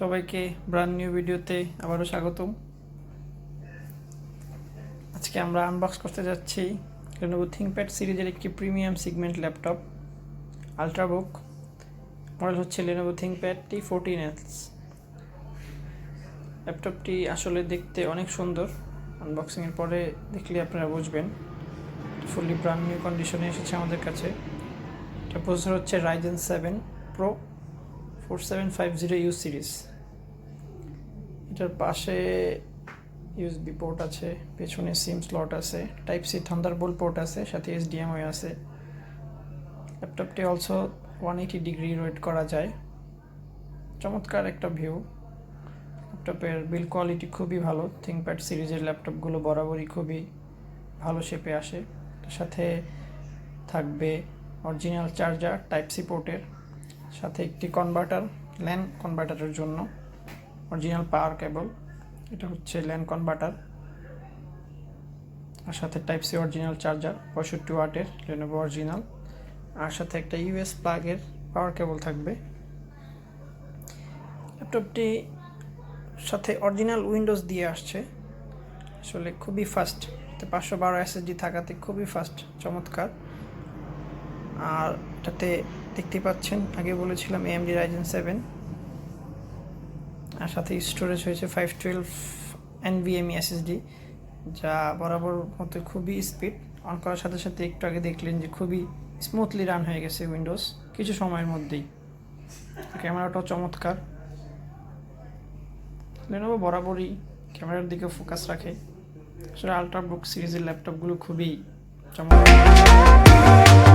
সবাইকে brand new ভিডিওতে আবারও স্বাগতম। আজকে আমরা আনবক্স করতে যাচ্ছি Lenovo ThinkPad সিরিজের একটি premium segment laptop Ultrabook। Model হচ্ছে Lenovo ThinkPad T14s। ল্যাপটপটি আসলে দেখতে অনেক সুন্দর, আনবক্সিংয়ের পরে দেখলে আপনারা বুঝবেন। ফুললি ব্র্যান্ড নিউ কন্ডিশনে এসেছে আমাদের কাছে। এটা প্রসেসর হচ্ছে Ryzen 7 Pro 4750U সিরিজ। এটার পাশে USB পোর্ট আছে, পেছনে সিম স্লট আছে, টাইপ সি থান্ডারবোল্ট পোর্ট আছে, সাথে SDRAM আছে। ল্যাপটপটি অলসো 180 ডিগ্রি রোটেট করা যায়। চমৎকার একটা ভিউ। ল্যাপটপের বিল্ড কোয়ালিটি খুবই ভালো। ThinkPad সিরিজের ল্যাপটপগুলো বরাবরই খুবই ভালো শেপে আসে। এর সাথে থাকবে অরিজিনাল চার্জার টাইপ সি পোর্টের, সাথে একটি কনভার্টার ল্যান কনভার্টারের জন্য অরিজিনাল পাওয়ার কেবল। এটা হচ্ছে ল্যান কনভার্টার, আর সাথে টাইপ সি অরিজিনাল চার্জার 65 ওয়াটের Lenovo অরিজিনাল, আর সাথে একটা ইউএস প্লাগের পাওয়ার কেবল থাকবে। ল্যাপটপটি সাথে অরিজিনাল উইন্ডোজ দিয়ে আসছে। আসলে খুবই ফাস্ট, 512 SSD থাকাতে খুবই ফাস্ট, চমৎকার। আর এটাতে দেখতে পাচ্ছেন, আগে বলেছিলাম AMD Ryzen 7, আর সাথে স্টোরেজ হয়েছে 512 NVMe SSD, যা বরাবর মতো খুবই স্পিড। অন করার সাথে সাথে একটু আগে দেখলেন যে খুবই স্মুথলি রান হয়ে গেছে উইন্ডোজ কিছু সময়ের মধ্যেই। ক্যামেরাটাও চমৎকার। Lenovo বরাবরই ক্যামেরার দিকে ফোকাস রাখে। আসলে Ultrabook সিরিজের ল্যাপটপগুলো খুবই চমৎকার।